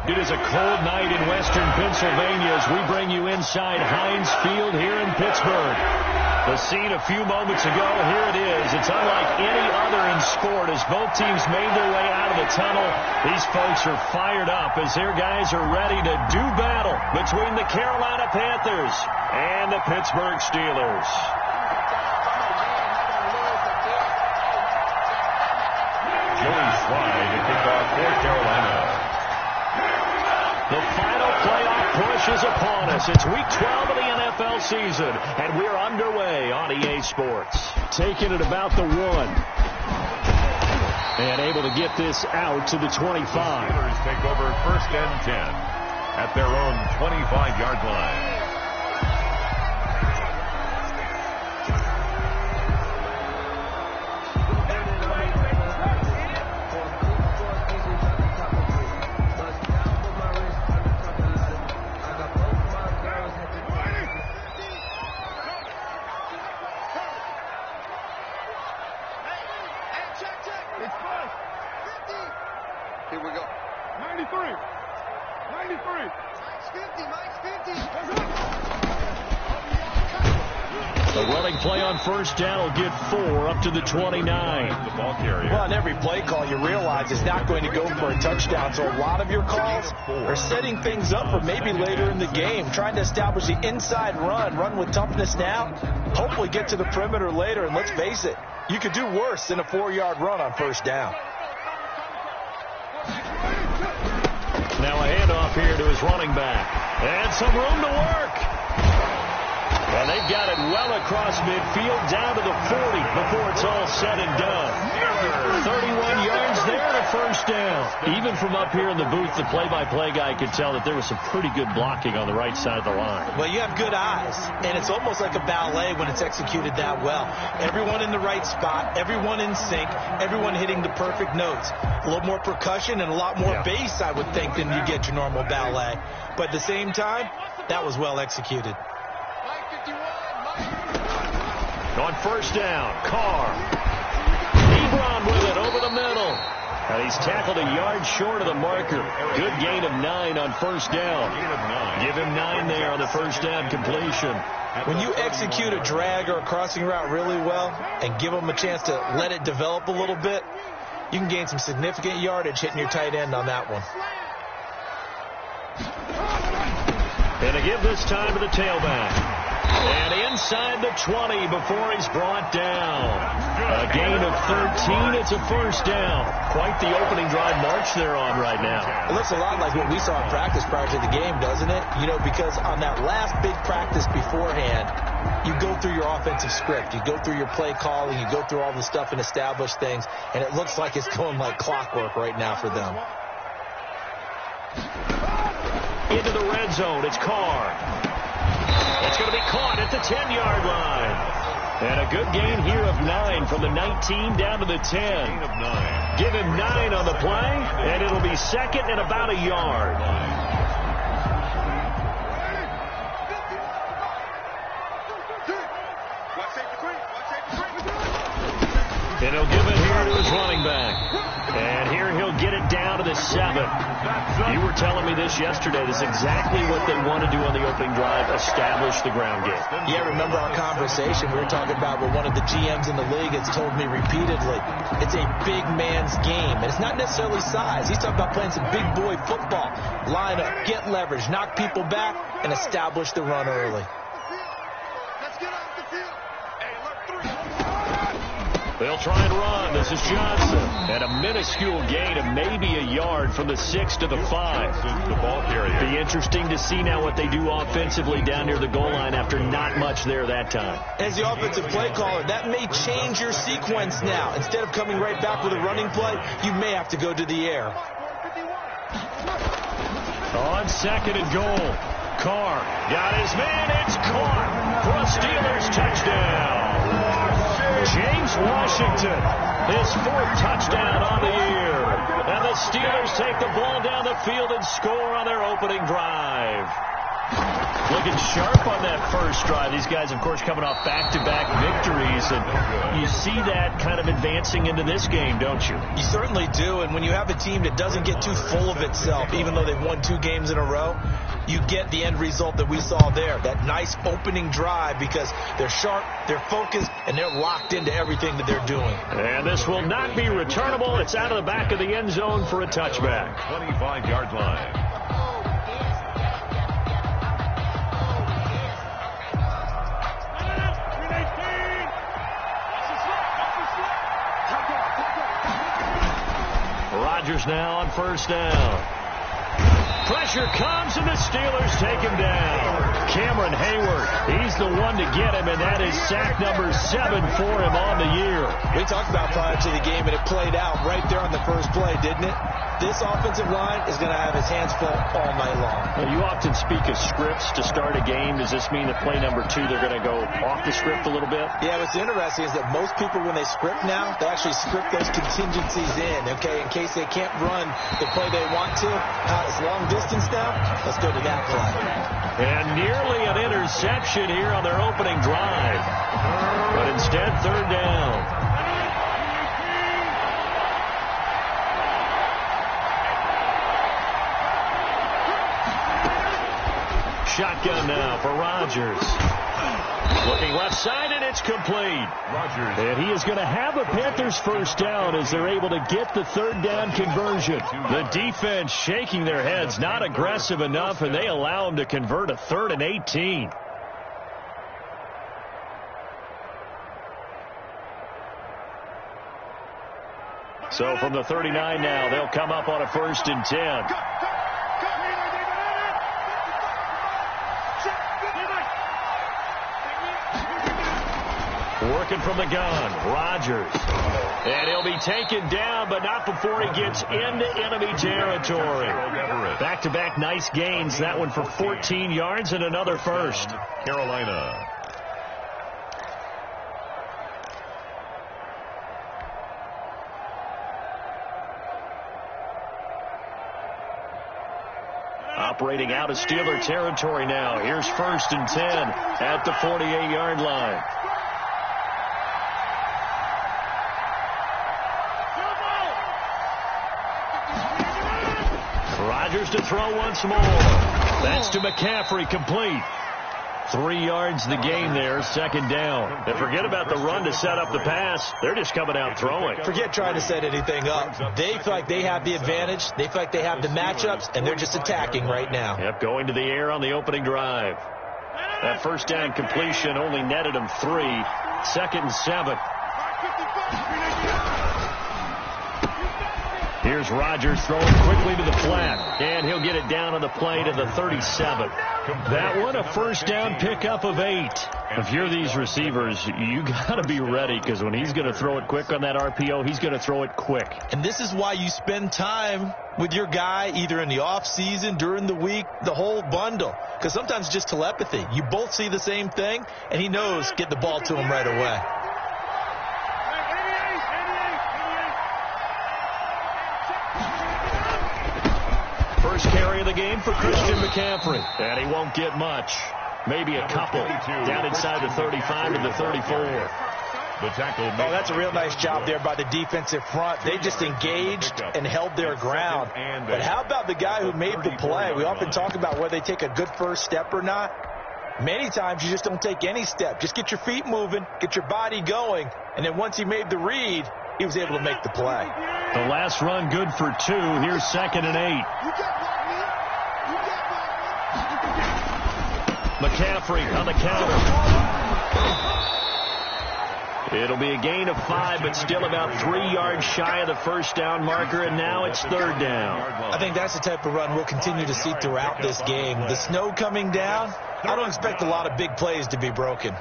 It is a cold night in western Pennsylvania as we bring you inside Heinz Field here in Pittsburgh. The scene a few moments ago, here it is. It's unlike any other in sport as both teams made their way out of the tunnel. These folks are fired up as their guys are ready to do battle between the Carolina Panthers and the Pittsburgh Steelers. Joey Slide to kick off for Carolina. The final playoff push is upon us. It's week 12 of the NFL season, and we're underway on EA Sports. Taking it about the 1. And able to get this out to the 25. The Steelers take over 1st and 10 at their own 25-yard line. Here we go. 93. 93. Mike's 50. The running play on 1st down will get 4 up to the 29. The ball carrier. Well, on every play call, you realize it's not going to go for a touchdown. So a lot of your calls are setting things up for maybe later in the game, trying to establish the inside run with toughness now, hopefully get to the perimeter later. And let's face it, you could do worse than a 4-yard run on 1st down. Now a handoff here to his running back. And some room to work. And they've got it well across midfield down to the 40 before it's all said and done. 31 yards there to 1st down. Even from up here in the booth, the play-by-play guy could tell that there was some pretty good blocking on the right side of the line. Well, you have good eyes, and it's almost like a ballet when it's executed that well. Everyone in the right spot, everyone in sync, everyone hitting the perfect notes. A little more percussion and a lot more bass, I would think, than you get your normal ballet. But at the same time, that was well executed. On 1st down, Carr. Ebron with it over the middle. And he's tackled a yard short of the marker. Good gain of 9 on 1st down. Give him 9 there on the 1st down completion. When you execute a drag or a crossing route really well and give them a chance to let it develop a little bit, you can gain some significant yardage hitting your tight end on that one. And to give this time to the tailback. And inside the 20 before he's brought down. A gain of 13. It's a 1st down. Quite the opening drive march they're on right now. It looks a lot like what we saw in practice prior to the game, doesn't it? You know, because on that last big practice beforehand, you go through your offensive script. You go through your play calling. You go through all the stuff and establish things. And it looks like it's going like clockwork right now for them. Into the red zone. It's Carr. It's going to be caught at the 10-yard line. And a good gain here of 9 from the 19 down to the 10. Give him 9 on the play, and it'll be 2nd and about a yard. And he'll give it here to his running back. And here he'll get it down to the 7. You were telling me this yesterday. This is exactly what they want to do on the opening drive, establish the ground game. Yeah, remember our conversation we were talking about where one of the GMs in the league has told me repeatedly, it's a big man's game. And it's not necessarily size. He's talking about playing some big boy football. Line up, get leverage, knock people back, and establish the run early. They'll try and run. This is Johnson. And a minuscule gain of maybe a yard from the 6 to the 5. The ball carrier. Be interesting to see now what they do offensively down near the goal line after not much there that time. As the offensive play caller, that may change your sequence now. Instead of coming right back with a running play, you may have to go to the air. On 2nd and goal. Carr got his man. It's caught for a Steelers touchdown. James Washington, his 4th touchdown on the year. And the Steelers take the ball down the field and score on their opening drive. Looking sharp on that first drive. These guys, of course, coming off back-to-back victories. And you see that kind of advancing into this game, don't you? You certainly do. And when you have a team that doesn't get too full of itself, even though they've won 2 games in a row, you get the end result that we saw there. That nice opening drive because they're sharp, they're focused, and they're locked into everything that they're doing. And this will not be returnable. It's out of the back of the end zone for a touchback. 25-yard line. Rodgers now on first down. Pressure comes, and the Steelers take him down. Cameron Hayward, he's the one to get him, and that is sack number 7 for him on the year. We talked about prior to the game, and it played out right there on the first play, didn't it? This offensive line is going to have his hands full all night long. Well, you often speak of scripts to start a game. Does this mean that play number 2, they're going to go off the script a little bit? Yeah, what's interesting is that most people, when they script now, they actually script those contingencies in, okay, in case they can't run the play they want to. It's long distance now. Let's go to that play. And nearly an interception here on their opening drive. But instead, third down. Shotgun now for Rodgers. Looking left side, and it's complete. Rodgers. And he is going to have a Panthers first down as they're able to get the third down conversion. The defense shaking their heads, not aggressive enough, and they allow him to convert a 3rd and 18. So from the 39 now, they'll come up on a 1st and 10. Working from the gun, Rodgers. And he'll be taken down, but not before he gets into enemy territory. Back-to-back nice gains. That one for 14 yards and another first. Carolina. Operating out of Steeler territory now. Here's 1st and 10 at the 48-yard line. Rodgers to throw once more. That's to McCaffrey, complete. 3 yards the gain there, 2nd down. And forget about the run to set up the pass. They're just coming out throwing. Forget trying to set anything up. They feel like they have the advantage. They feel like they have the matchups, and they're just attacking right now. Yep, going to the air on the opening drive. That first down completion only netted him 3. 2nd and 7. Here's Rodgers throwing quickly to the flat, and he'll get it down on the play to the 37. That one a first down pickup of 8. If you're these receivers, you got to be ready, because when he's going to throw it quick on that RPO, he's going to throw it quick. And this is why you spend time with your guy either in the off season, during the week, the whole bundle, because sometimes it's just telepathy. You both see the same thing, and he knows get the ball to him right away. First carry of the game for Christian McCaffrey. And he won't get much. Maybe a couple. Down inside the 35 and the 34. Oh, that's a real nice job there by the defensive front. They just engaged and held their ground. But how about the guy who made the play? We often talk about whether they take a good first step or not. Many times you just don't take any step. Just get your feet moving, get your body going, and then once he made the read, he was able to make the play. The last run good for 2. Here's 2nd and 8. McCaffrey on the counter. It'll be a gain of 5, but still about 3 yards shy of the first down marker, and now it's 3rd down. I think that's the type of run we'll continue to see throughout this game. The snow coming down, I don't expect a lot of big plays to be broken.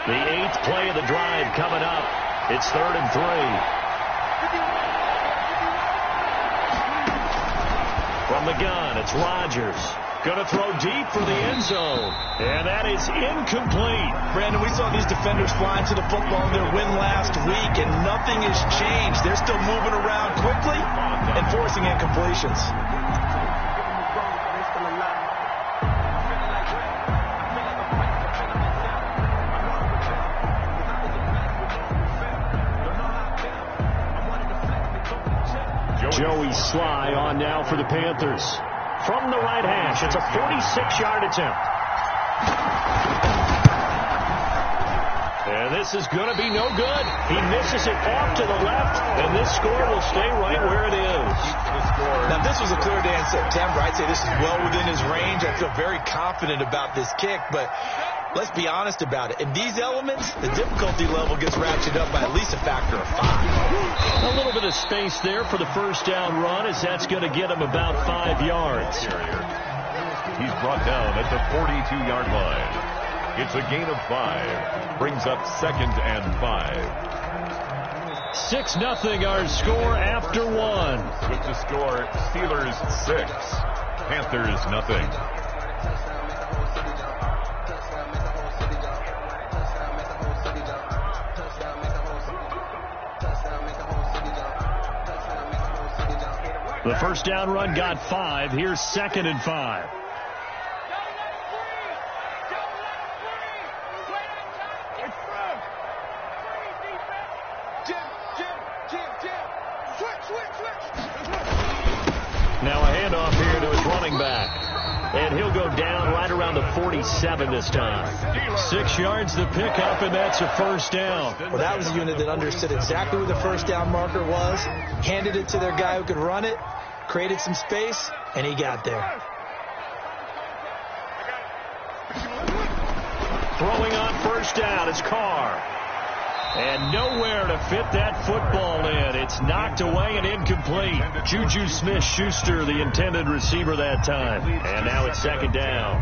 The 8th play of the drive coming up. It's 3rd and 3. From the gun, it's Rodgers. Going to throw deep for the end zone. And that is incomplete. Brandon, we saw these defenders flying to the football in their win last week, and nothing has changed. They're still moving around quickly and forcing incompletions. Joey Sly on now for the Panthers. From the right hash, it's a 46-yard attempt. And this is going to be no good. He misses it off to the left, and this score will stay right where it is. Now, if this was a clear day in September, I'd say this is well within his range. I feel very confident about this kick, but let's be honest about it. In these elements, the difficulty level gets ratcheted up by at least a factor of 5. A little bit of space there for the first down run, as that's going to get him about 5 yards. He's brought down at the 42-yard line. It's a gain of 5. Brings up 2nd and 5. 6-0 our score after 1. With the score, Steelers 6, Panthers 0. The first down run got 5. Here's 2nd and 5. Now a handoff here to his running back. And he'll go down right around the 47 this time. 6 yards the pickup, and that's a first down. Well, that was a unit that understood exactly where the first down marker was, handed it to their guy who could run it, created some space, and he got there. Throwing on first down is Carr. And nowhere to fit that football in. It's knocked away and incomplete. Juju Smith-Schuster, the intended receiver that time. And now it's 2nd down.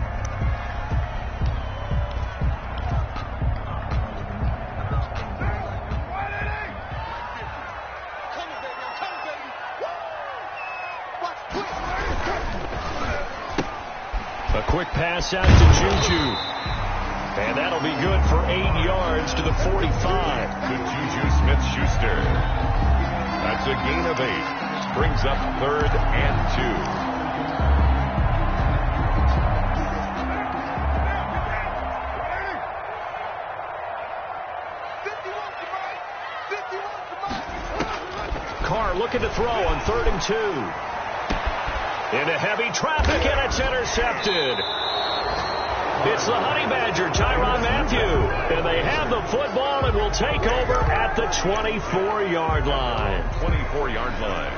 A quick pass out to Juju. And that'll be good for 8 yards to the 45. To Juju Smith-Schuster. That's a gain of 8. Brings up 3rd and 2. Carr looking to throw on 3rd and 2. Into heavy traffic, and it's intercepted. It's the Honey Badger, Tyrann Mathieu. And they have the football and will take over at the 24-yard line. 24-yard line.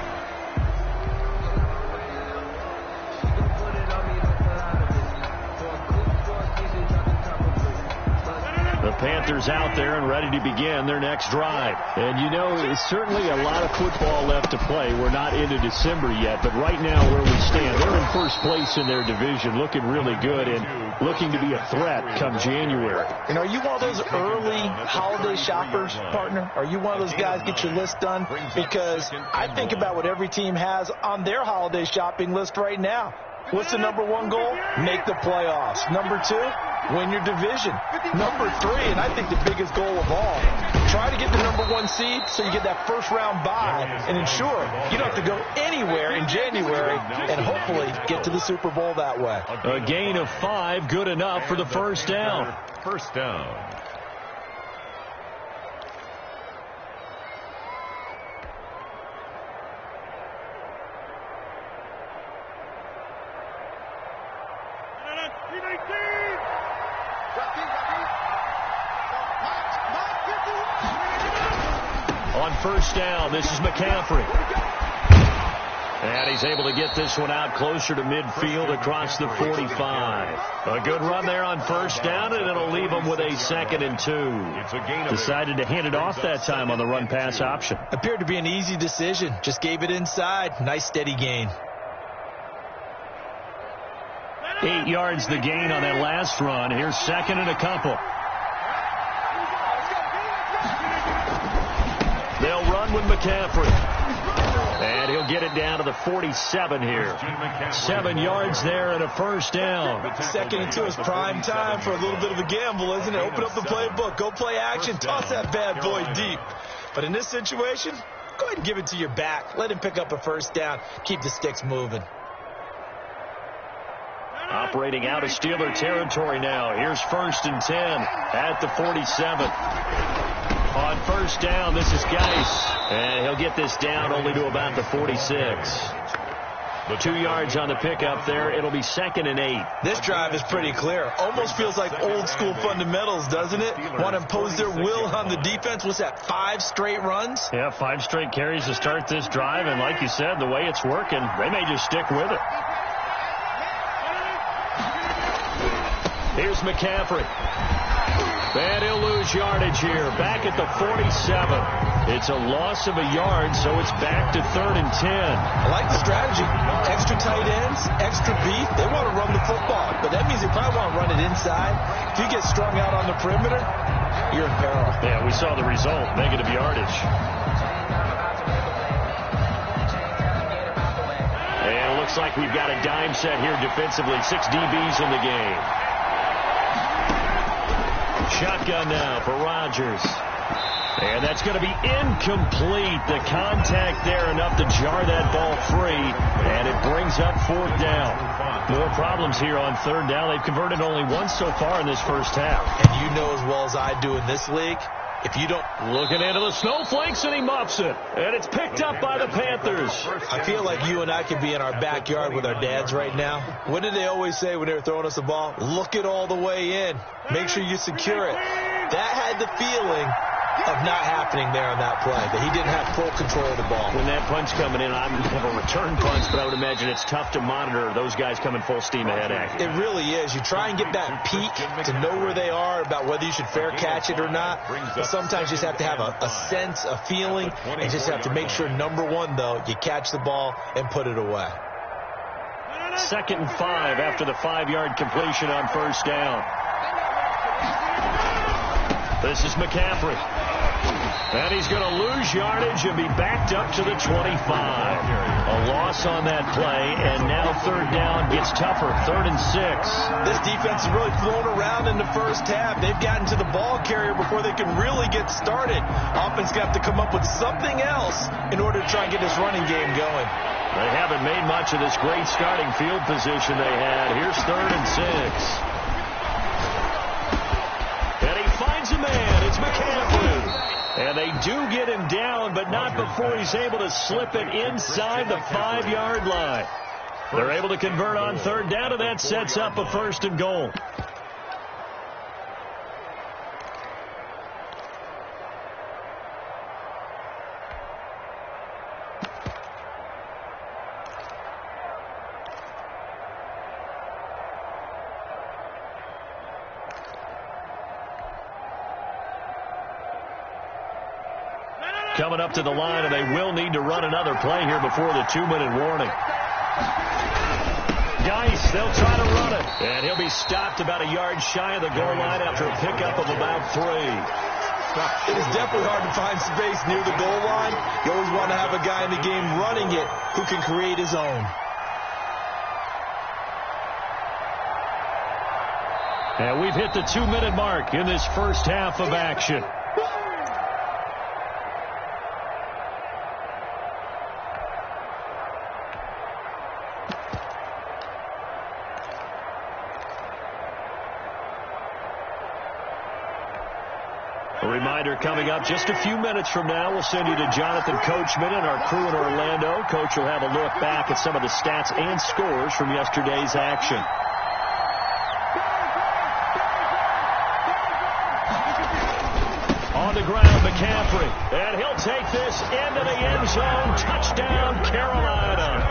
The Panthers out there and ready to begin their next drive. And, you know, it's certainly a lot of football left to play. We're not into December yet, but right now where we stand, they're in first place in their division, looking really good and looking to be a threat come January. And are you one of those early holiday shoppers, partner? Are you one of those guys get your list done? Because I think about what every team has on their holiday shopping list right now. What's the number 1 goal? Make the playoffs. Number 2, win your division. Number 3, and I think the biggest goal of all, try to get the number 1 seed so you get that first round bye and ensure you don't have to go anywhere in January and hopefully get to the Super Bowl that way. A gain of 5, good enough for the first down. First down. On first down, this is McCaffrey. And he's able to get this one out closer to midfield across the 45. A good run there on first down, and it'll leave him with a 2nd and 2. Decided to hand it off that time on the run-pass option. Appeared to be an easy decision. Just gave it inside. Nice steady gain. 8 yards the gain on that last run. Here's 2nd and a couple. They'll run with McCaffrey. And he'll get it down to the 47 here. 7 yards there and a first down. Second and 2 is prime time for a little bit of a gamble, isn't it? Open up the playbook, go play action, toss that bad boy deep. But in this situation, go ahead and give it to your back. Let him pick up a first down. Keep the sticks moving. Operating out of Steeler territory now. Here's 1st and 10 at the 47. On first down, this is Geis. And he'll get this down only to about the 46. 2 yards on the pickup there. It'll be 2nd and 8. This drive is pretty clear. Almost feels like old school fundamentals, doesn't it? Want to impose their will on the defense. What's that, 5 straight runs? Yeah, 5 straight carries to start this drive. And like you said, the way it's working, they may just stick with it. Here's McCaffrey. And he'll lose yardage here. Back at the 47. It's a loss of a yard, so it's back to 3rd and 10. I like the strategy. Extra tight ends, extra beef. They want to run the football, but that means they probably want to run it inside. If you get strung out on the perimeter, you're in peril. Yeah, we saw the result. Negative yardage. And it looks like we've got a dime set here defensively. 6 DBs in the game. Shotgun now for Rodgers. And that's going to be incomplete. The contact there enough to jar that ball free. And it brings up 4th down. More problems here on 3rd down. They've converted only once so far in this first half. And you know as well as I do in this league, if you don't... Looking into the snowflakes, and he muffs it. And it's picked up by the Panthers. I feel like you and I could be in our backyard with our dads right now. What did they always say when they were throwing us the ball? Look it all the way in. Make sure you secure it. That had the feeling of not happening there on that play, that he didn't have full control of the ball. When that punch coming in, I have a return punch, but I would imagine it's tough to monitor those guys coming full steam ahead at you. It really is. You try and get that peek to know where they are, about whether you should fair catch it or not. But sometimes you just have to have a sense, a feeling, and just have to make sure, number one, though, you catch the ball and put it away. 2nd and 5 after the 5-yard completion on first down. This is McCaffrey. And he's going to lose yardage and be backed up to the 25. A loss on that play, and now 3rd down gets tougher. 3rd and 6. This defense has really flown around in the first half. They've gotten to the ball carrier before they can really get started. Offense got to come up with something else in order to try and get this running game going. They haven't made much of this great starting field position they had. Here's 3rd and 6. And he finds a man. It's McCaffrey. And they do get him down, but not before he's able to slip it inside the 5-yard line. They're able to convert on 3rd down, and that sets up a 1st and goal. Coming up to the line, and they will need to run another play here before the 2-minute warning. Geis, they'll try to run it. And he'll be stopped about a yard shy of the goal line after a pickup of about 3. It is definitely hard to find space near the goal line. You always want to have a guy in the game running it who can create his own. And we've hit the 2-minute mark in this first half of action. A reminder coming up just a few minutes from now, we'll send you to Jonathan Coachman and our crew in Orlando. Coach will have a look back at some of the stats and scores from yesterday's action. On the ground, McCaffrey. And he'll take this into the end zone. Touchdown, Carolina.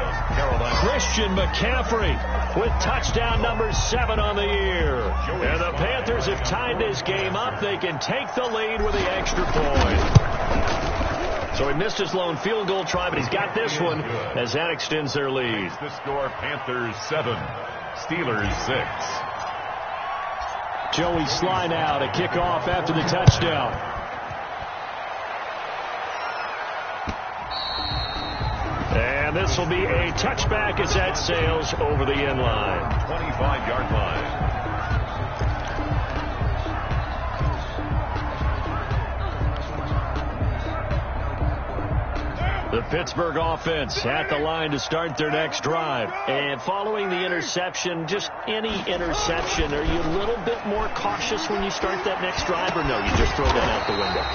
Christian McCaffrey with touchdown number 7 on the year. And the Panthers have tied this game up. They can take the lead with the extra point. So he missed his lone field goal try, but he's got this one as that extends their lead. The score, Panthers 7, Steelers 6. Joey Sly now to kick off after the touchdown. this will be a touchback as that sails over the end line. 25-yard line. The Pittsburgh offense at the line to start their next drive. And following the interception, just any interception, are you a little bit more cautious when you start that next drive, or no, you just throw that out the window?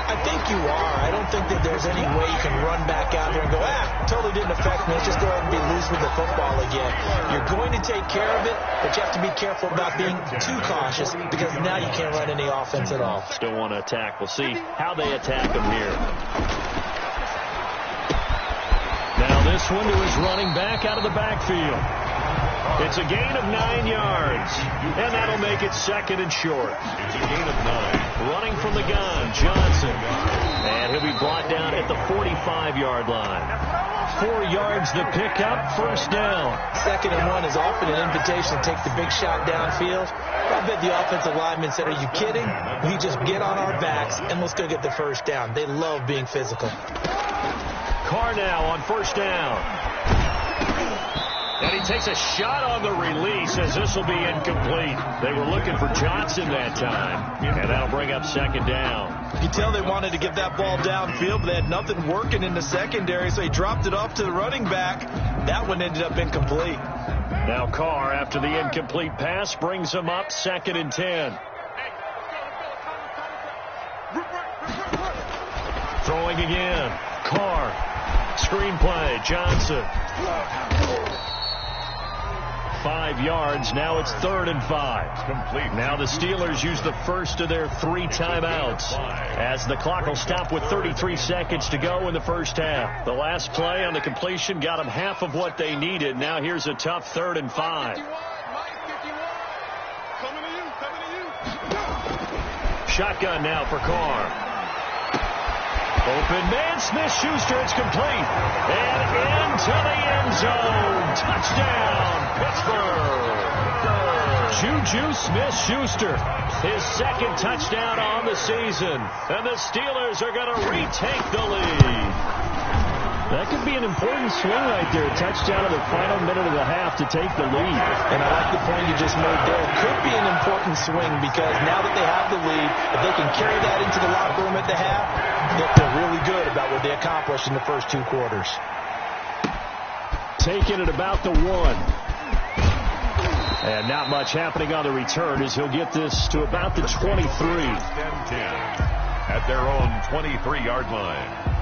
I think you are. I don't think that there's any way you can run back out there and go, totally didn't affect me. Let's just go ahead and be loose with the football again. You're going to take care of it, but you have to be careful about being too cautious because now you can't run any offense at all. Still want to attack. We'll see how they attack them here. Now this one to his running back out of the backfield. It's a gain of 9 yards, and that'll make it second and short. It's a gain of 9. Running from the gun, Johnson. And he'll be brought down at the 45-yard line. 4 yards to pick up, first down. 2nd and 1 is often an invitation to take the big shot downfield. I bet the offensive lineman said, are you kidding? We just get on our backs, and let's go get the first down. They love being physical. Carr now on first down. And he takes a shot on the release as this will be incomplete. They were looking for Johnson that time, and that'll bring up second down. You can tell they wanted to get that ball downfield, but they had nothing working in the secondary, so he dropped it off to the running back. That one ended up incomplete. Now Carr, after the incomplete pass, brings him up 2nd and 10. Throwing again. Carr. Screenplay. Johnson. 5 yards. Now it's 3rd and 5. Complete. Now the Steelers use the first of their 3 timeouts as the clock will stop with 33 seconds to go in the first half. The last play on the completion got them half of what they needed. Now here's a tough 3rd and 5. Shotgun now for Carr. Open man, Smith-Schuster, it's complete. And into the end zone. Touchdown, Pittsburgh. Juju Smith-Schuster, his 2nd touchdown on the season. And the Steelers are going to retake the lead. That could be an important swing right there. A touchdown in the final minute of the half to take the lead. And I like the point you just made there. It could be an important swing because now that they have the lead, if they can carry that into the locker room at the half, they'll feel really good about what they accomplished in the first 2 quarters. Taking it about the 1. And not much happening on the return as he'll get this to about the 23. 10-10 at their own 23-yard line.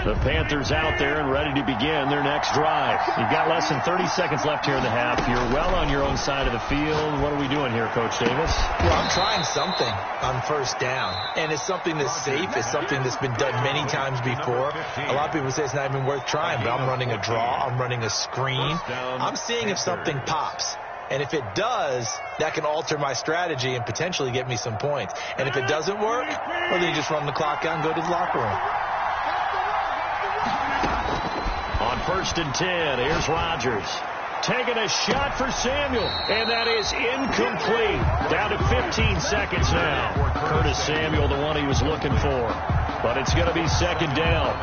The Panthers out there and ready to begin their next drive. You've got less than 30 seconds left here in the half. You're well on your own side of the field. What are we doing here, Coach Davis? Well, I'm trying something on first down. And it's something that's safe. It's something that's been done many times before. A lot of people say it's not even worth trying, but I'm running a draw. I'm running a screen. I'm seeing if something pops. And if it does, that can alter my strategy and potentially get me some points. And if it doesn't work, well, then you just run the clock out and go to the locker room. On 1st and 10, here's Rodgers. Taking a shot for Samuel, and that is incomplete. Down to 15 seconds now. Curtis Samuel, the one he was looking for. But it's going to be 2nd down.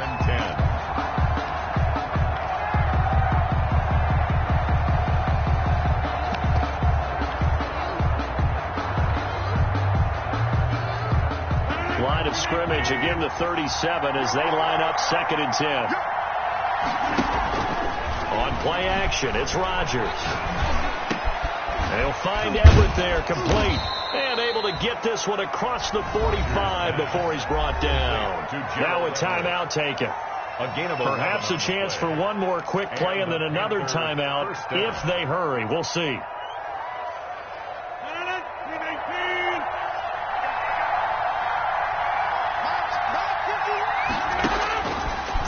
Line of scrimmage, again the 37 as they line up 2nd and 10. On play action, it's Rodgers. They'll find Everett there, complete. And able to get this one across the 45 before he's brought down. Now a timeout taken. Perhaps a chance for one more quick play and then another timeout if they hurry. We'll see.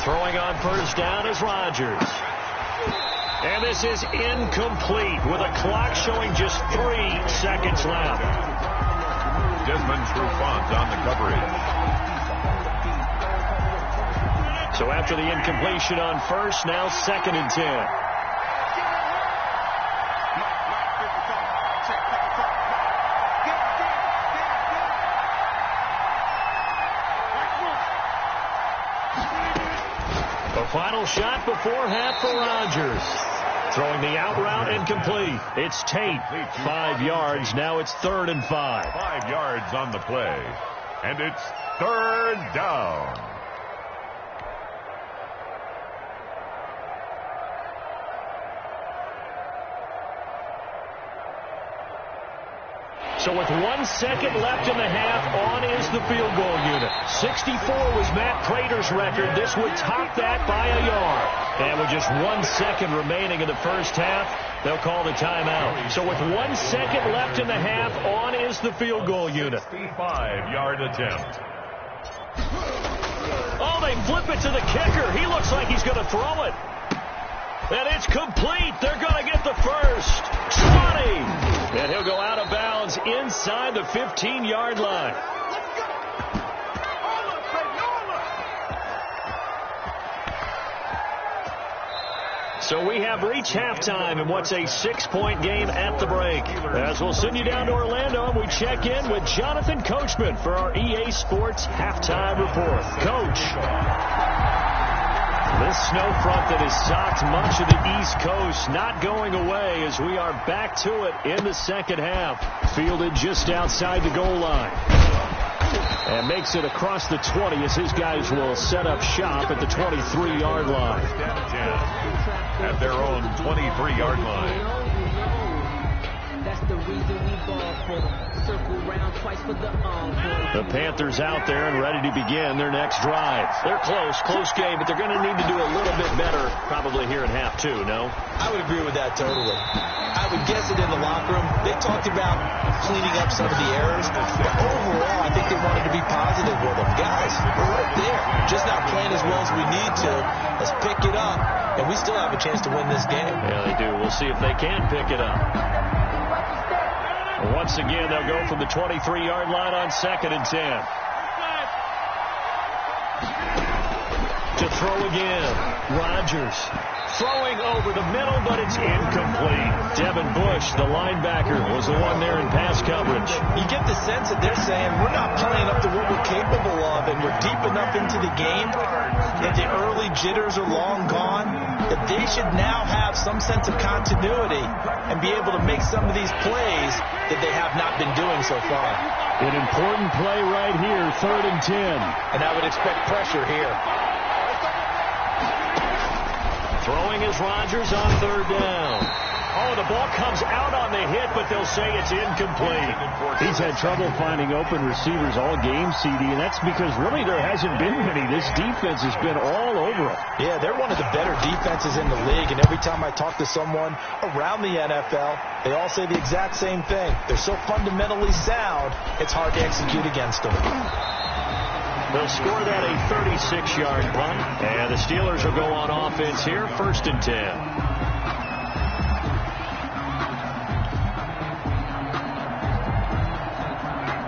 Throwing on first down is Rodgers. And this is incomplete with a clock showing just 3 seconds left. Desmond Trufant on the coverage. So after the incompletion on first, now 2nd and 10. The final shot before half for Rodgers. Throwing the out route incomplete. It's Tate. 5 yards. Now it's 3rd and 5. 5 yards on the play. And it's 3rd down. So with 1 second left in the half, on is the field goal unit. 64 was Matt Prater's record. This would top that by a yard. And with just 1 second remaining in the first half, they'll call the timeout. So with 1 second left in the half, on is the field goal unit. 65-yard attempt. Oh, they flip it to the kicker. He looks like he's going to throw it. And it's complete. They're going to get the first. 20. And he'll go out of bounds inside the 15-yard line. So we have reached halftime in what's a 6-point game at the break. As we'll send you down to Orlando, and we check in with Jonathan Coachman for our EA Sports Halftime Report. Coach. This snow front that has socked much of the East Coast not going away as we are back to it in the second half. Fielded just outside the goal line. And makes it across the 20 as his guys will set up shop at the 23-yard line. At their own 23-yard line. That's the reason we ball for them. Circle round twice for the The Panthers out there and ready to begin their next drive. They're close game, but they're going to need to do a little bit better probably here in half two, no? I would agree with that totally. I would guess it in the locker room. They talked about cleaning up some of the errors, but overall, I think they wanted to be positive with them. Guys, we're right there. Just not playing as well as we need to. Let's pick it up, and we still have a chance to win this game. Yeah, they do. We'll see if they can pick it up. Once again, they'll go from the 23-yard line on 2nd and 10. To throw again. Rodgers throwing over the middle, but it's incomplete. Devin Bush, the linebacker, was the one there in pass coverage. You get the sense that they're saying we're not playing up to what we're capable of, and we're deep enough into the game that the early jitters are long gone, that they should now have some sense of continuity and be able to make some of these plays that they have not been doing so far. An important play right here, 3rd and 10. And I would expect pressure here. Throwing is Rodgers on 3rd down. Oh, the ball comes out on the hit, but they'll say it's incomplete. He's had trouble finding open receivers all game, CD, and that's because really there hasn't been many. This defense has been all over him. Yeah, they're one of the better defenses in the league, and every time I talk to someone around the NFL, they all say the exact same thing. They're so fundamentally sound, it's hard to execute against them. They'll score that a 36-yard punt, and the Steelers will go on offense here, 1st and 10.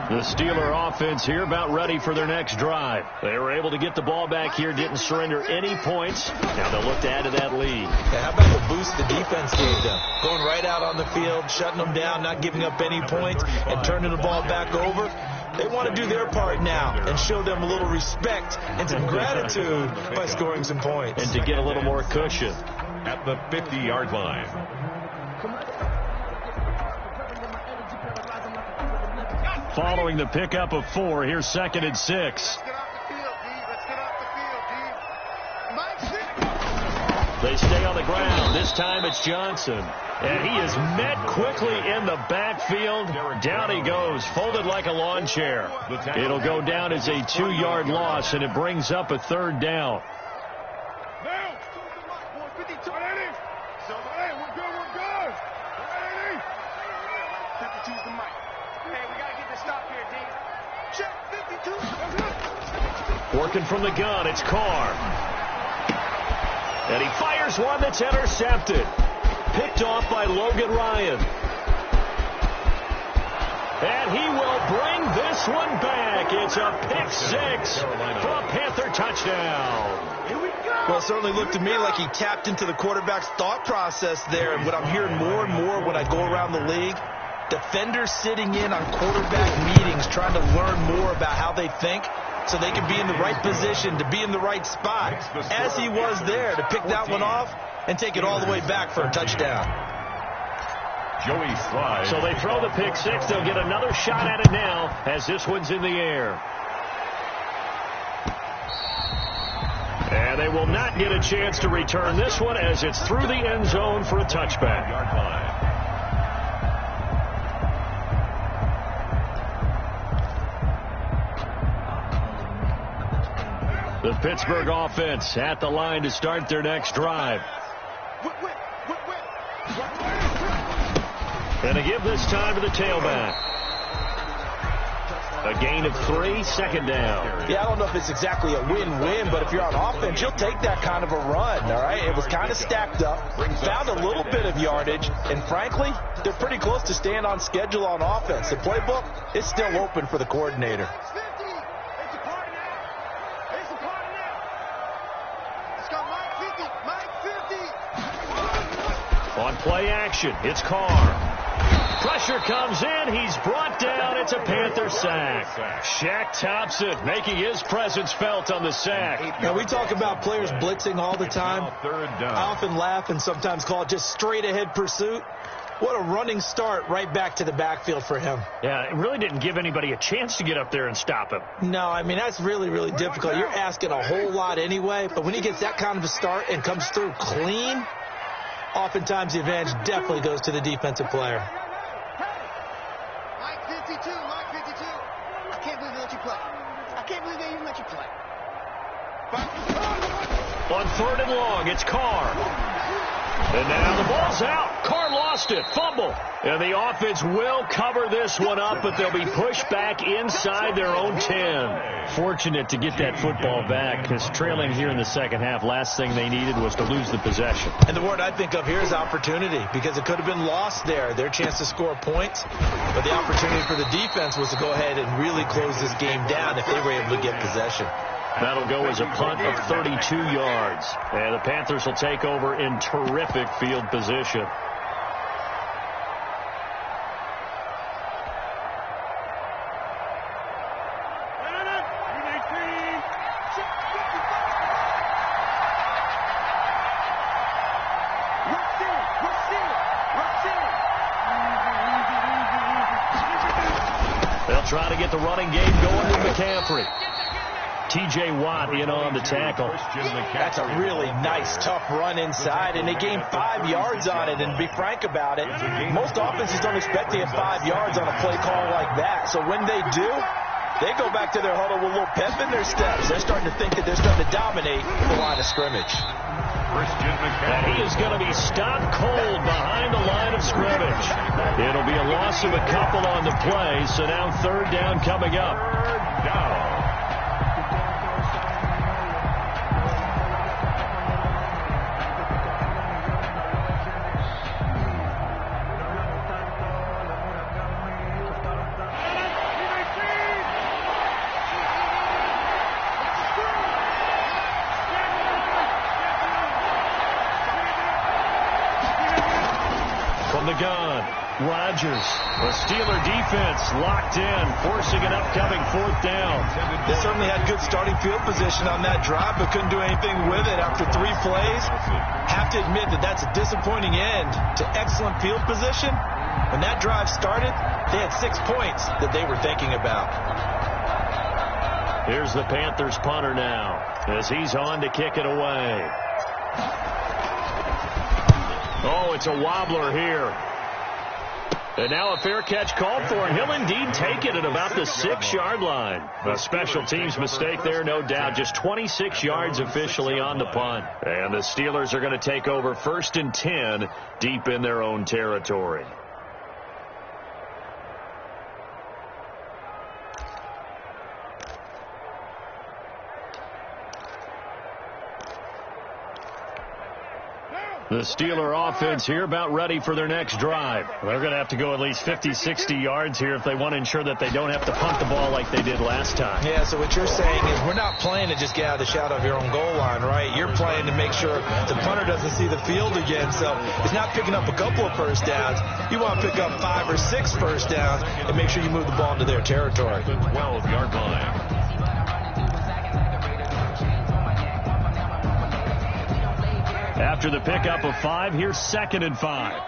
The Steeler offense here about ready for their next drive. They were able to get the ball back here, didn't surrender any points. Now they'll look to add to that lead. Yeah, how about the boost the defense gave them? Going right out on the field, shutting them down, not giving up any points, and turning the ball back over. They want to do their part now and show them a little respect and some gratitude by scoring some points. And to get a little more cushion. At the 50-yard line. Following the pickup of 4, here's 2nd and 6. Let's get off the field, D. Let's get off the field, D. Mike, They stay on the ground. This time it's Johnson. And he is met quickly in the backfield. Down he goes, folded like a lawn chair. It'll go down as a 2-yard loss, and it brings up a 3rd down. Now, 52. Ready? So, hey, we're good. Ready? 52's the mic. Hey, we got to get this stop here, D. Check 52. Working from the gun, it's Carr. And he fires one that's intercepted. Picked off by Logan Ryan. And he will bring this one back. It's a pick 6 for a Panther touchdown. Here we go. Well, it certainly looked to me like he tapped into the quarterback's thought process there. And what I'm hearing more and more when I go around the league, defenders sitting in on quarterback meetings trying to learn more about how they think. so they can be in the right position, to be in the right spot, as he was there, to pick that one off and take it all the way back for a touchdown. Joey Slide. So they throw the pick six. They'll get another shot at it now as this one's in the air. And they will not get a chance to return this one as it's through the end zone for a touchback. Yard line. The Pittsburgh offense at the line to start their next drive. And to give this time to the tailback. A gain of 3, second down. Yeah, I don't know if it's exactly a win-win, but if you're on offense, you'll take that kind of a run, all right? It was kind of stacked up, found a little bit of yardage, and frankly, they're pretty close to staying on schedule on offense. The playbook is still open for the coordinator. On play action, it's Carr. Pressure comes in. He's brought down. It's a Panther sack. Shaq Thompson making his presence felt on the sack. Now, we talk about players blitzing all the time. Third down. I often laugh and sometimes call it just straight-ahead pursuit. What a running start right back to the backfield for him. Yeah, it really didn't give anybody a chance to get up there and stop him. No, I mean, that's really, really difficult. You're asking a whole lot anyway, but when he gets that kind of a start and comes through clean, oftentimes the advantage definitely goes to the defensive player. Mike 52. I can't believe they let you play. I can't believe they even let you play. On third and long, it's Carr. And now the ball's out. Carr lost it. Fumble. And the offense will cover this one up, but they'll be pushed back inside their own 10. Fortunate to get that football back, because trailing here in the second half, last thing they needed was to lose the possession. And the word I think of here is opportunity, because it could have been lost there, their chance to score points. But the opportunity for the defense was to go ahead and really close this game down if they were able to get possession. That'll go as a punt of 32 yards. And the Panthers will take over in terrific field position. They'll try to get the running game going with McCaffrey. T.J. Watt in on the tackle. That's a really nice, tough run inside, and they gained 5 yards on it. And to be frank about it, most offenses don't expect to get 5 yards on a play call like that. So when they do, they go back to their huddle with a little pep in their steps. They're starting to think that they're starting to dominate the line of scrimmage. And he is going to be stopped cold behind the line of scrimmage. It'll be a loss of a couple on the play, so now third down coming up. Third down. The gun, Rodgers, the Steeler defense locked in, forcing an upcoming fourth down. They certainly had good starting field position on that drive, but couldn't do anything with it after 3 plays. Have to admit that that's a disappointing end to excellent field position. When that drive started, they had 6 points that they were thinking about. Here's the Panthers punter now as he's on to kick it away. Oh, it's a wobbler here. And now a fair catch called for, and he'll indeed take it at about the 6-yard line. A special teams mistake there, no doubt. Just 26 yards officially on the punt. And the Steelers are going to take over 1st and 10 deep in their own territory. The Steeler offense here about ready for their next drive. They're going to have to go at least 50, 60 yards here if they want to ensure that they don't have to punt the ball like they did last time. Yeah, so what you're saying is we're not playing to just get out of the shadow of your own goal line, right? You're playing to make sure the punter doesn't see the field again. So it's not picking up a couple of first downs. You want to pick up 5 or 6 first downs and make sure you move the ball into their territory. 12-yard line. After the pickup of 5, here's 2nd and 5.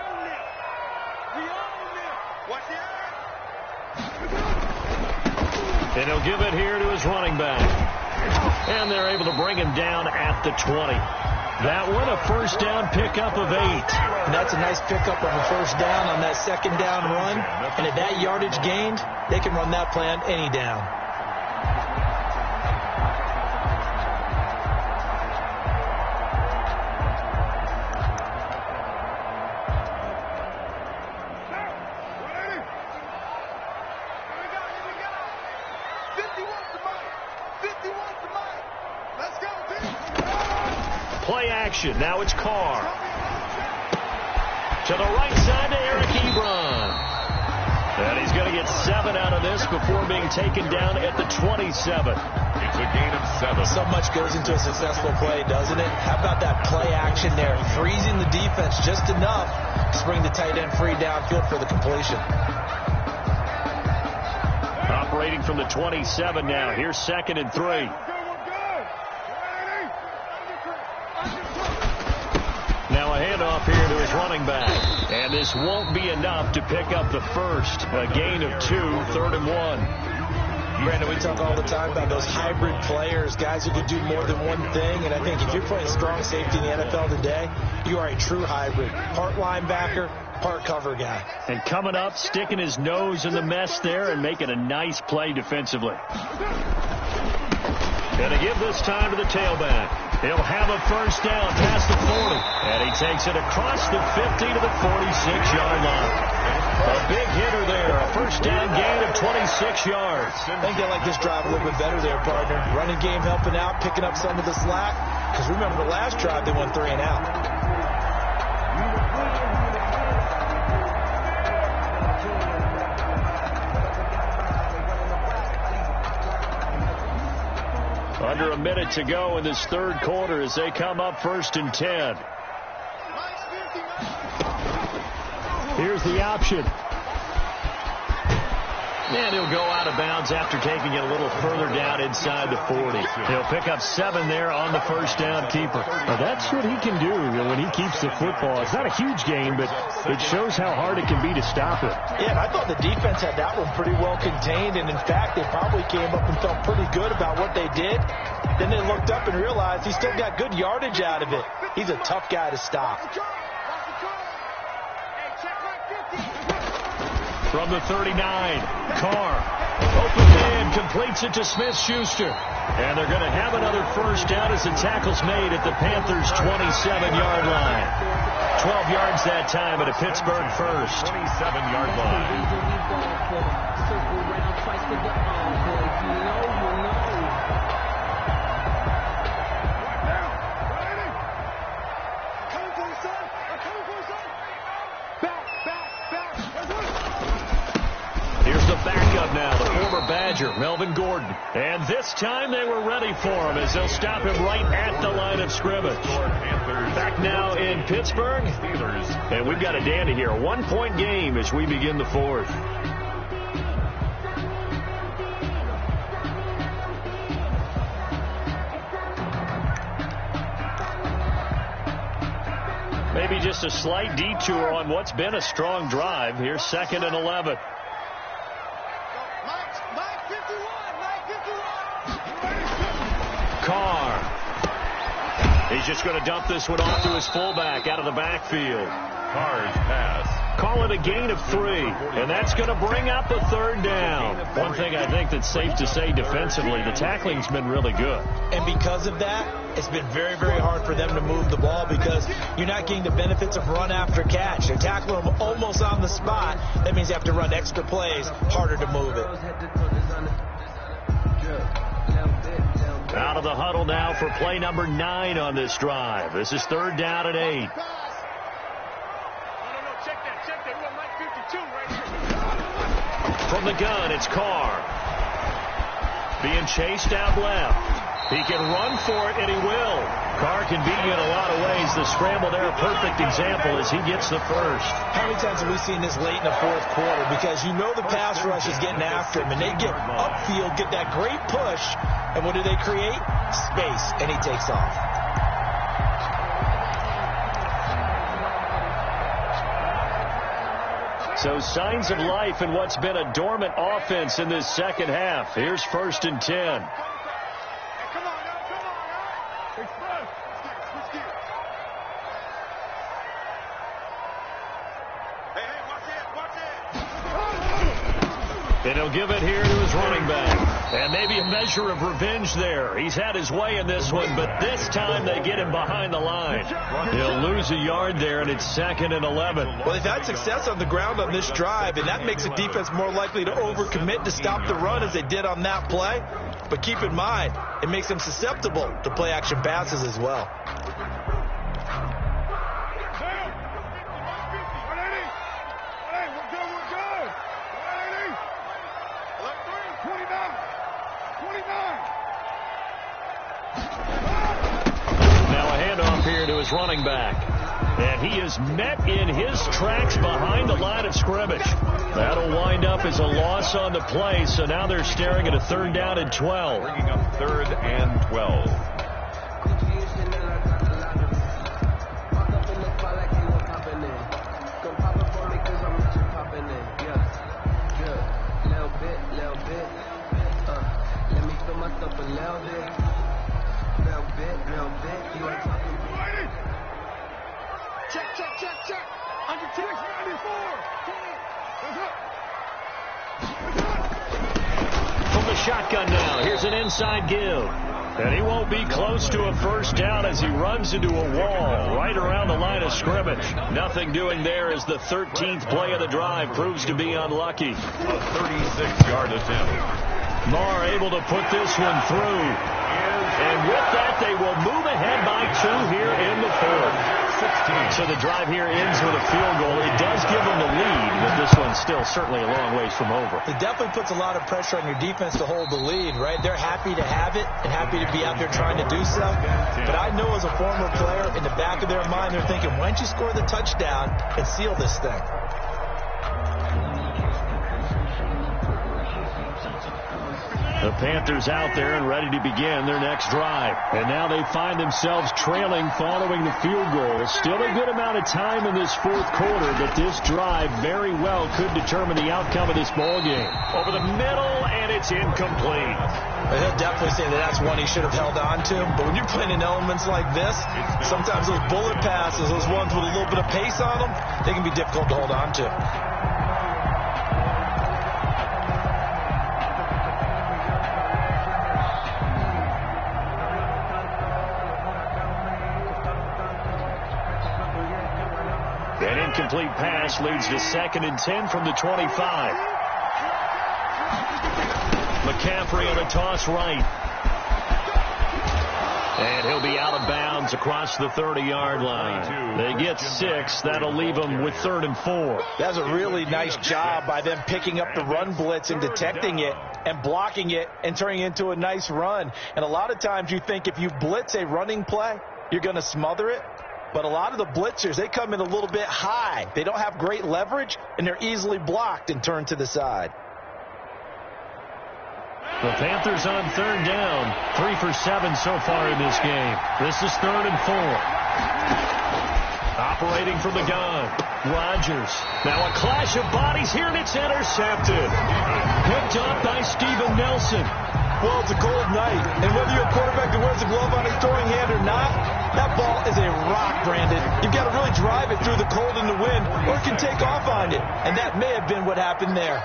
And he'll give it here to his running back. And they're able to bring him down at the 20. That one, a first down pickup of 8. And that's a nice pickup of a first down on that 2nd down run. And at that yardage gained, they can run that play on any down. Play action. Now it's Carr. To the right side to Eric Ebron. And he's going to get 7 out of this before being taken down at the 27. It's a gain of 7. So much goes into a successful play, doesn't it? How about that play action there? Freezing the defense just enough to bring the tight end free downfield for the completion. Operating from the 27 now. Here's 2nd and 3. Now a handoff here to his running back. And this won't be enough to pick up the first. A gain of 2, 3rd and 1. Brandon, we talk all the time about those hybrid players, guys who can do more than one thing. And I think if you're playing strong safety in the NFL today, you are a true hybrid. Part linebacker, part cover guy. And coming up, sticking his nose in the mess there and making a nice play defensively. Going to give this time to the tailback. He'll have a first down past the 40. And he takes it across the 50 to the 46-yard line. A big hitter there. A first down gain of 26 yards. I think they like this drive a little bit better there, partner. Running game helping out, picking up some of the slack. Because remember the last drive, they went 3 and out. Under a minute to go in this 3rd quarter as they come up 1st and 10. Here's the option. And he'll go out of bounds after taking it a little further down inside the 40. He'll pick up 7 there on the first down keeper. Well, that's what he can do when he keeps the football. It's not a huge gain, but it shows how hard it can be to stop it. Yeah, and I thought the defense had that one pretty well contained, and in fact, they probably came up and felt pretty good about what they did. Then they looked up and realized he still got good yardage out of it. He's a tough guy to stop. From the 39, Carr open man, completes it to Smith-Schuster. And they're going to have another first down as the tackle's made at the Panthers' 27-yard line. 12 yards that time at a Pittsburgh first. 27-yard line. Here's the backup now, the former Badger, Melvin Gordon. And this time they were ready for him as they'll stop him right at the line of scrimmage. Back now in Pittsburgh. And we've got a dandy here. A 1-point game as we begin the 4th. Maybe just a slight detour on what's been a strong drive. Here's 2nd and 11. Carr. He's just going to dump this one off to his fullback out of the backfield. Carr's pass. Call it a gain of 3, and that's going to bring up a 3rd down. One thing I think that's safe to say defensively, the tackling's been really good. And because of that, it's been very, very hard for them to move the ball because you're not getting the benefits of run after catch. They're tackling them almost on the spot. That means you have to run extra plays, harder to move it. Out of the huddle now for play number 9 on this drive. This is 3rd down and 8. From the gun, it's Carr. Being chased out left. He can run for it, and he will. Carr can beat you in a lot of ways. The scramble there, a perfect example as he gets the first. How many times have we seen this late in the 4th quarter? Because you know the pass rush is getting after him, and they get upfield, get that great push, and what do they create? Space, and he takes off. So signs of life in what's been a dormant offense in this second half. Here's 1st and 10. And he'll give it here to his running back. And maybe a measure of revenge there. He's had his way in this one, but this time they get him behind the line. He'll lose a yard there, and it's 2nd and 11. Well, they've had success on the ground on this drive, and that makes the defense more likely to overcommit to stop the run as they did on that play. But keep in mind, it makes them susceptible to play-action passes as well. His running back, and he is met in his tracks behind the line of scrimmage. That'll wind up as a loss on the play, so now they're staring at a 3rd down and 12. Bringing up 3rd and 12. Check. Under 94. From the shotgun now, here's an inside give. And he won't be close to a 1st down as he runs into a wall right around the line of scrimmage. Nothing doing there as the 13th play of the drive proves to be unlucky. A 36-yard attempt. Marr able to put this one through. And with that, they will move ahead by 2 here in the 4th. So the drive here ends with a field goal. It does give them the lead, but this one's still certainly a long ways from over. It definitely puts a lot of pressure on your defense to hold the lead, right? They're happy to have it and happy to be out there trying to do so. But I know as a former player, in the back of their mind, they're thinking, why don't you score the touchdown and seal this thing? The Panthers out there and ready to begin their next drive. And now they find themselves trailing following the field goal. Still a good amount of time in this 4th quarter, but this drive very well could determine the outcome of this ball game. Over the middle, and it's incomplete. He'll definitely say that that's one he should have held on to. But when you're playing in elements like this, sometimes those bullet passes, those ones with a little bit of pace on them, they can be difficult to hold on to. An incomplete pass leads to 2nd and 10 from the 25. McCaffrey on the toss right. And he'll be out of bounds across the 30-yard line. They get 6. That'll leave them with 3rd and 4. That's a really nice job by them picking up the run blitz and detecting it and blocking it and turning it into a nice run. And a lot of times you think if you blitz a running play, you're going to smother it. But a lot of the blitzers, they come in a little bit high. They don't have great leverage, and they're easily blocked and turned to the side. The Panthers on 3rd down. 3 for 7 so far in this game. This is 3rd and 4. Operating from the gun. Rodgers. Now a clash of bodies here, and it's intercepted. Picked up by Steven Nelson. Well, it's a cold night, and whether you're a quarterback that wears a glove on his throwing hand or not, that ball is a rock, Brandon. You've got to really drive it through the cold and the wind, or it can take off on you, and that may have been what happened there.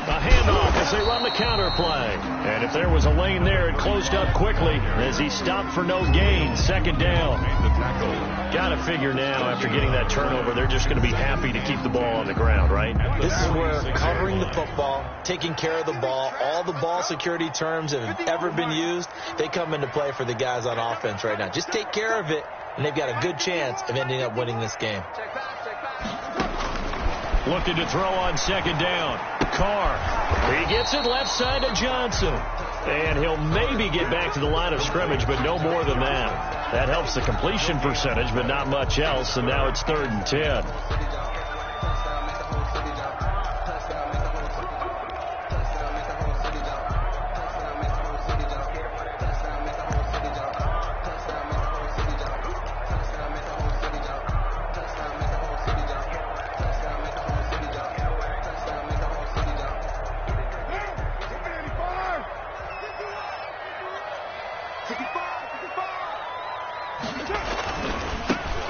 A handoff as they run the counter play. And if there was a lane there, it closed up quickly as he stopped for no gain. 2nd down. Got to figure now, after getting that turnover, they're just going to be happy to keep the ball on the ground, right? This is where covering the football, taking care of the ball, all the ball security terms that have ever been used, they come into play for the guys on offense right now. Just take care of it, and they've got a good chance of ending up winning this game. Looking to throw on 2nd down. Carr. He gets it left side to Johnson. And he'll maybe get back to the line of scrimmage, but no more than that. That helps the completion percentage, but not much else. And now it's 3rd and 10.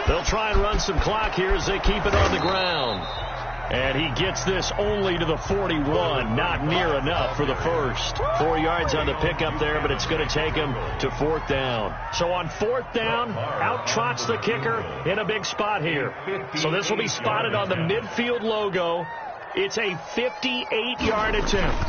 They'll try and run some clock here as they keep it on the ground. And he gets this only to the 41. Not near enough for the first. 4 yards on the pickup there, but it's going to take him to 4th down. So on 4th down, out trots the kicker in a big spot here. So this will be spotted on the midfield logo. It's a 58-yard attempt.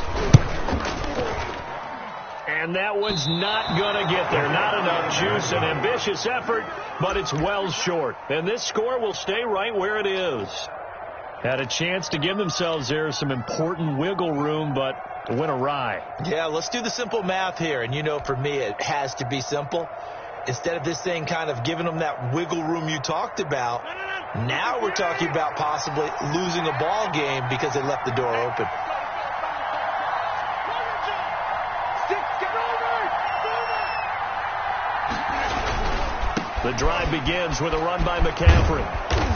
And that one's not going to get there. Not enough juice. An ambitious effort, but it's well short. And this score will stay right where it is. Had a chance to give themselves there some important wiggle room, but went awry. Yeah, let's do the simple math here. And, you know, for me, it has to be simple. Instead of this thing kind of giving them that wiggle room you talked about, now we're talking about possibly losing a ball game because they left the door open. The drive begins with a run by McCaffrey.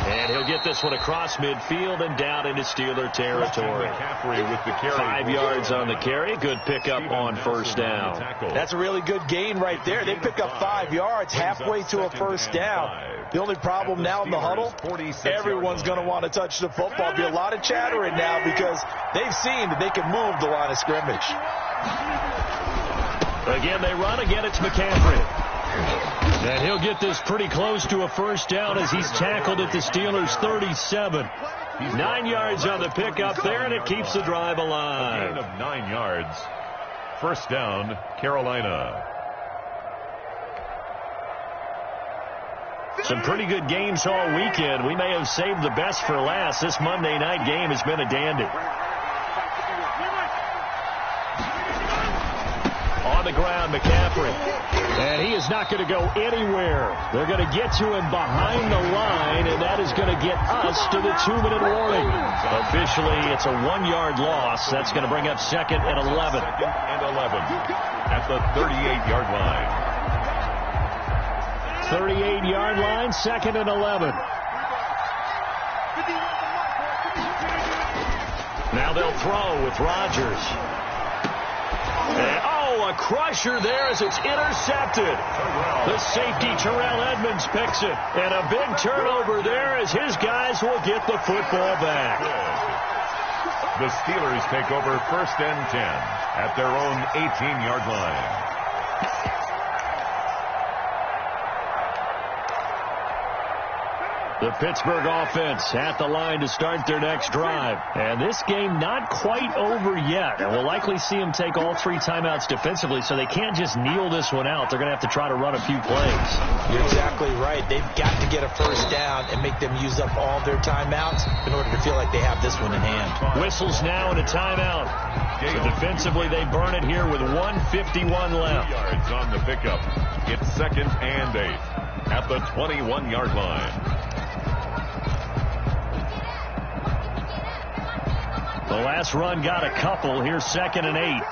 And he'll get this one across midfield and down into Steeler territory. McCaffrey with the carry. 5 yards on the carry. Good pickup on 1st down. That's a really good gain right there. They pick up 5 yards halfway to a 1st down. The only problem now in the huddle, everyone's going to want to touch the football. There'll be a lot of chattering now because they've seen that they can move the line of scrimmage. Again, they run. Again, it's McCaffrey. And he'll get this pretty close to a 1st down as he's tackled at the Steelers' 37. 9 yards on the pickup there, and it keeps the drive alive. A gain of 9 yards. 1st down, Carolina. Some pretty good games all weekend. We may have saved the best for last. This Monday night game has been a dandy. On the ground, McCaffrey. And he is not going to go anywhere. They're going to get to him behind the line, and that is going to get us to the 2-minute warning. Officially, it's a 1-yard loss. That's going to bring up 2nd and 11. 2nd and 11 at the 38-yard line. 38-yard line, 2nd and 11. Now they'll throw with Rodgers. And, a crusher there as it's intercepted. The safety, Terrell Edmonds, picks it. And a big turnover there as his guys will get the football back. The Steelers take over 1st and 10 at their own 18-yard line. The Pittsburgh offense at the line to start their next drive. And this game not quite over yet. And we'll likely see them take all 3 timeouts defensively, so they can't just kneel this one out. They're going to have to try to run a few plays. You're exactly right. They've got to get a 1st down and make them use up all their timeouts in order to feel like they have this one in hand. Whistles now and a timeout. So defensively, they burn it here with 1:51 left. 3 yards on the pickup. It's 2nd and 8 at the 21-yard line. The last run got a couple. Here's 2nd and 8.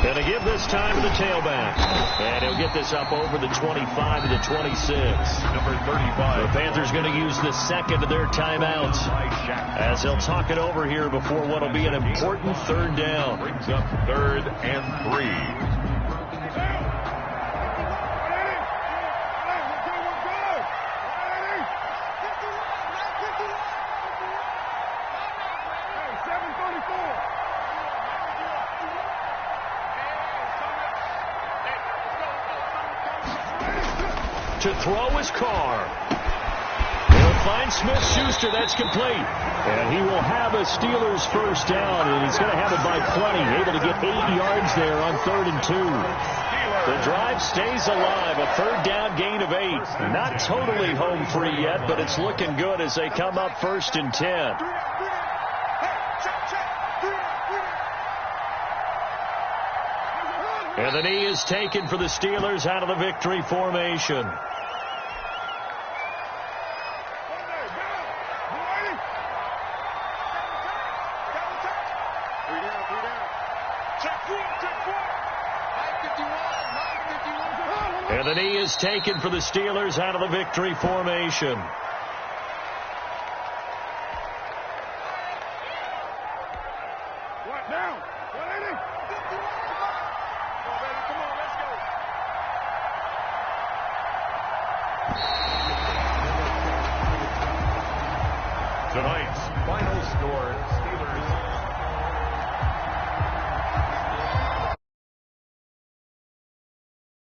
Gonna give this time to the tailback. And he'll get this up over the 25 to the 26. Number 35. The Panthers going to use the 2nd of their timeouts as they'll talk it over here before what will be an important 3rd down. Brings up 3rd and 3. To throw his car. He'll find Smith-Schuster. That's complete. And he will have a Steelers 1st down, and he's going to have it by plenty. Able to get 8 yards there on 3rd and 2. The drive stays alive. A 3rd down gain of 8. Not totally home free yet, but it's looking good as they come up 1st and 10. And the knee is taken for the Steelers out of the victory formation. And the knee is taken for the Steelers out of the victory formation. What now? 180. Come on, baby. Come on, let's go. Tonight's final score, Steelers